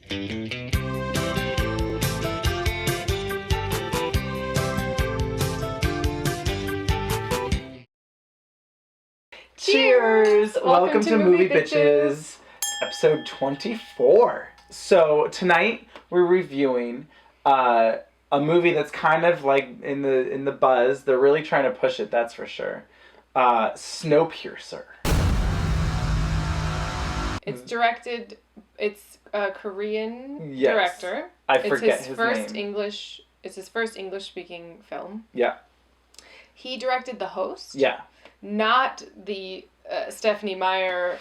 Cheers! Welcome to Moviebitches, episode 24. So tonight we're reviewing a movie that's kind of like in the buzz. They're really trying to push it, that's for sure. Snowpiercer. It's directed. It's a Korean director. I forget his name. It's his first English-speaking film. Yeah. He directed The Host. Yeah. Not the Stephenie Meyer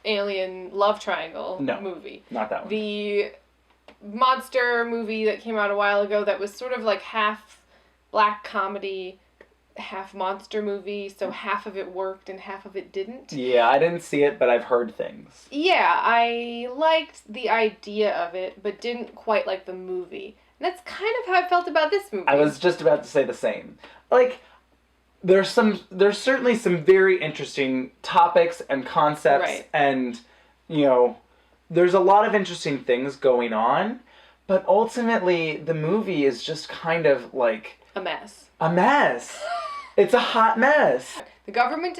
alien love triangle movie. Not that one. The monster movie that came out a while ago that was sort of like half black comedy, half monster movie, so half of it worked and half of it didn't. Yeah, I didn't see it, but I've heard things. Yeah, I liked the idea of it, but didn't quite like the movie. And that's kind of how I felt about this movie. I was just about to say the same. Like, there's certainly some very interesting topics and concepts, right. And, you know, there's a lot of interesting things going on, but ultimately the movie is just kind of like... a mess. A mess. It's a hot mess. The government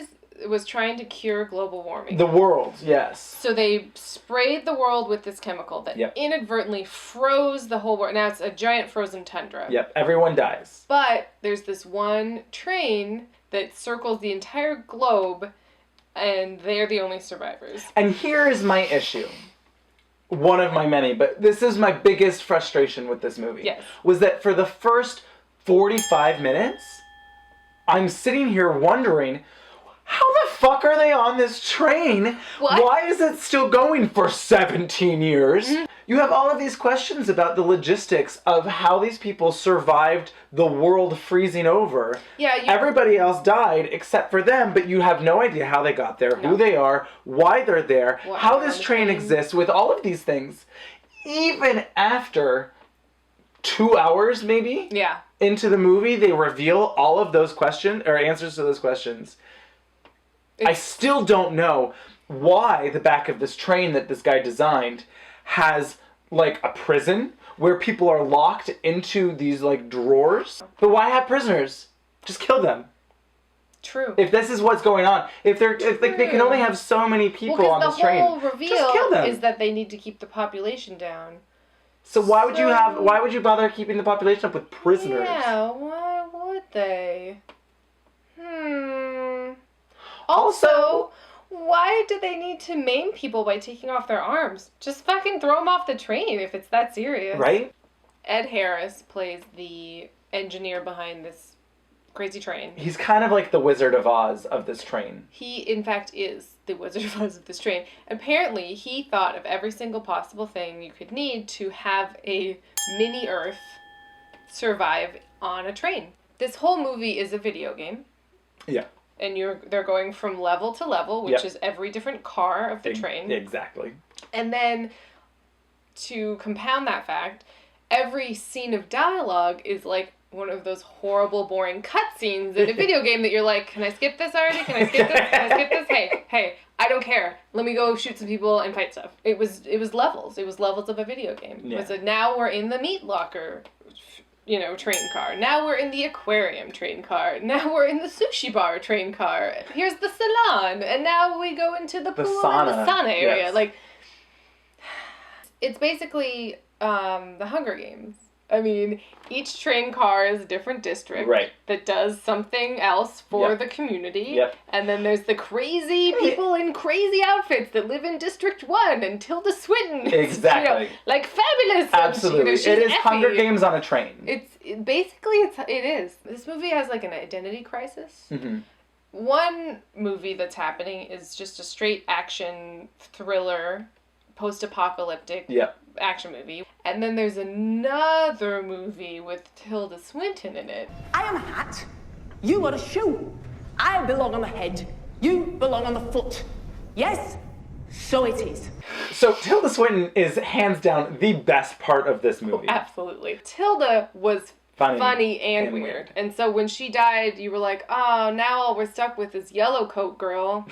was trying to cure global warming. The world, yes. So they sprayed the world with this chemical that inadvertently froze the whole world. Now it's a giant frozen tundra. Yep, everyone dies. But there's this one train that circles the entire globe, and they're the only survivors. And here is my issue. One of my many, but this is my biggest frustration with this movie. Yes. Was that for the first 45 minutes, I'm sitting here wondering, how the fuck are they on this train? What? Why is it still going for 17 years? Mm-hmm. You have all of these questions about the logistics of how these people survived the world freezing over. Yeah, everybody else died except for them, but you have no idea how they got there, who they are, why they're there, how this train exists, with all of these things. Even after 2 hours, maybe? Yeah. Into the movie, they reveal all of those questions, or answers to those questions. I still don't know why the back of this train that this guy designed has, like, a prison where people are locked into these, like, drawers. But why have prisoners? Just kill them. True. If this is what's going on, if they can only have so many people on this train, the whole reveal just kill them. Is that they need to keep the population down. So why would you bother keeping the population up with prisoners? Yeah, why would they? Also, why do they need to maim people by taking off their arms? Just fucking throw them off the train if it's that serious. Right? Ed Harris plays the engineer behind this crazy train. He's kind of like the Wizard of Oz of this train. He, in fact, is the Wizard of Oz of this train. Apparently, he thought of every single possible thing you could need to have a mini-Earth survive on a train. This whole movie is a video game. Yeah. And they're going from level to level, which is every different car of the train. Exactly. And then, to compound that fact, every scene of dialogue is like one of those horrible, boring cutscenes in a video game that you're like, can I skip this already? Can I skip this? Can I skip this? Hey, I don't care. Let me go shoot some people and fight stuff. It was levels. It was levels of a video game. Yeah. It was now we're in the meat locker, train car. Now we're in the aquarium train car. Now we're in the sushi bar train car. Here's the salon. And now we go into the pool and the sauna area. Yes. Like, it's basically the Hunger Games. I mean, each train car is a different district that does something else for the community. Yep. And then there's the crazy people in crazy outfits that live in District 1 and Tilda Swinton. Exactly. Like Fabulous. Absolutely. And, it is Effie. Hunger Games on a train. It is. This movie has like an identity crisis. Mm-hmm. One movie that's happening is just a straight action thriller, post-apocalyptic action movie. And then there's another movie with Tilda Swinton in it. I am a hat. You are a shoe. I belong on the head. You belong on the foot. Yes, so it is. So Tilda Swinton is hands down the best part of this movie. Oh, absolutely. Tilda was funny and weird. And so when she died, you were like, oh, now all we're stuck with is Yellow Coat Girl.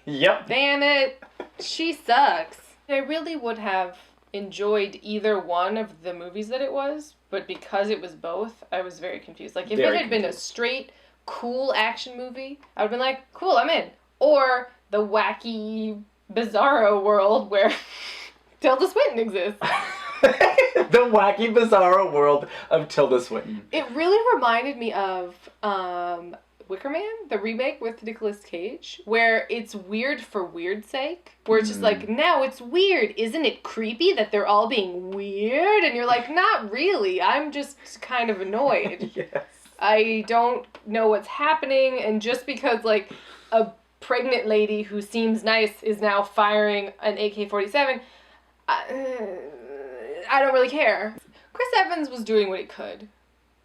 Yep. Damn it. She sucks. I really would have enjoyed either one of the movies that it was, but because it was both, I was very confused. Like, if Very it had been a confused. straight, cool action movie, I would have been like, cool, I'm in. Or the wacky, bizarro world where Tilda Swinton exists. The wacky, bizarro world of Tilda Swinton. It really reminded me of Wicker Man, the remake with Nicolas Cage, where it's weird for weird's sake. Where it's just like, now it's weird. Isn't it creepy that they're all being weird? And you're like, not really. I'm just kind of annoyed. Yes. I don't know what's happening, and just because, like, a pregnant lady who seems nice is now firing an AK-47, I don't really care. Chris Evans was doing what he could.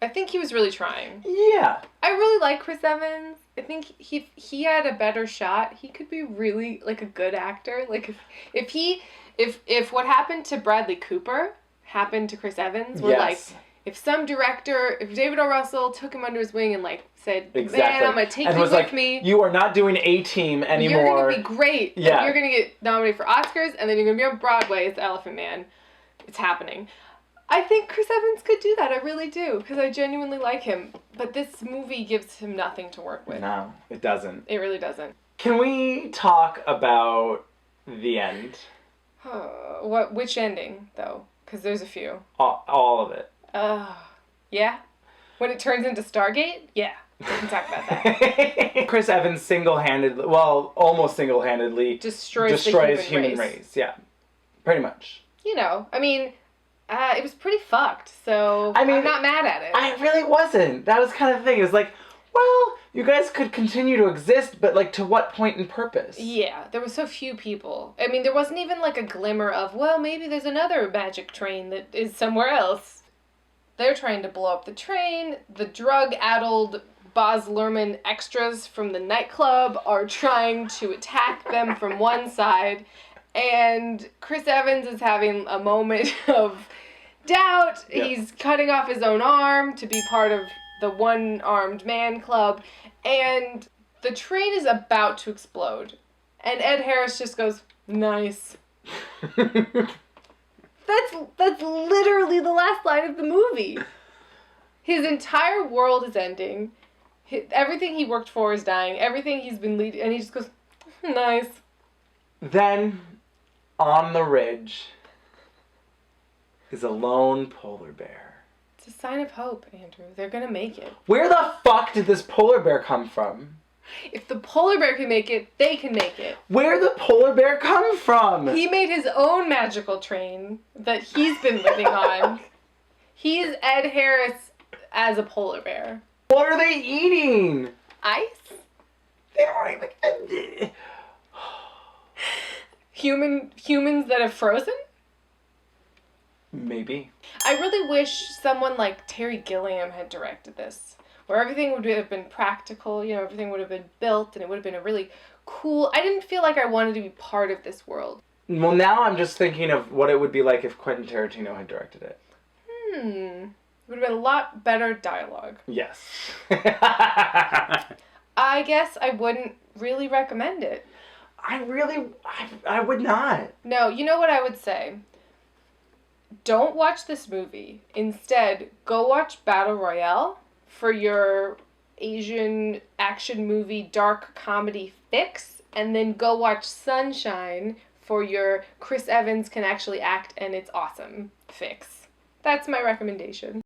I think he was really trying. Yeah. I really like Chris Evans. I think he had a better shot. He could be really, like, a good actor. Like, if what happened to Bradley Cooper happened to Chris Evans, where, like, if some director, if David O. Russell took him under his wing and, like, said, Exactly. man, I'm going to take and you was with like, me. You are not doing A-Team anymore. You're going to be great. Yeah. You're going to get nominated for Oscars, and then you're going to be on Broadway as the Elephant Man. It's happening. I think Chris Evans could do that. I really do, because I genuinely like him. But this movie gives him nothing to work with. No, it doesn't. It really doesn't. Can we talk about the end? Which ending, though? Because there's a few. All of it. Yeah? When it turns into Stargate? Yeah. We can talk about that. Chris Evans almost single-handedly Destroys the human race. Yeah, pretty much. You know, I mean, it was pretty fucked, so I'm not mad at it. I really wasn't. That was kind of the thing. It was like, well, you guys could continue to exist, but, like, to what point and purpose? Yeah, there were so few people. I mean, there wasn't even, like, a glimmer of, well, maybe there's another magic train that is somewhere else. They're trying to blow up the train. The drug-addled Baz Luhrmann extras from the nightclub are trying to attack them from one side. And Chris Evans is having a moment of doubt. Yep. He's cutting off his own arm to be part of the one-armed man club. And the train is about to explode. And Ed Harris just goes, nice. That's literally the last line of the movie. His entire world is ending. Everything he worked for is dying. Everything he's been leading, and he just goes, nice. Then, on the ridge, is a lone polar bear. It's a sign of hope, Andrew. They're gonna make it. Where the fuck did this polar bear come from? If the polar bear can make it, they can make it. Where the polar bear come from? He made his own magical train that he's been living on. He's Ed Harris as a polar bear. What are they eating? Ice? They don't even... Humans that have frozen? Maybe. I really wish someone like Terry Gilliam had directed this, where everything would have been practical, you know, everything would have been built, and it would have been a really cool... I didn't feel like I wanted to be part of this world. Well, now I'm just thinking of what it would be like if Quentin Tarantino had directed it. It would have been a lot better dialogue. Yes. I guess I wouldn't really recommend it. I would not. No, you know what I would say? Don't watch this movie. Instead, go watch Battle Royale for your Asian action movie dark comedy fix, and then go watch Sunshine for your Chris Evans can actually act and it's awesome fix. That's my recommendation.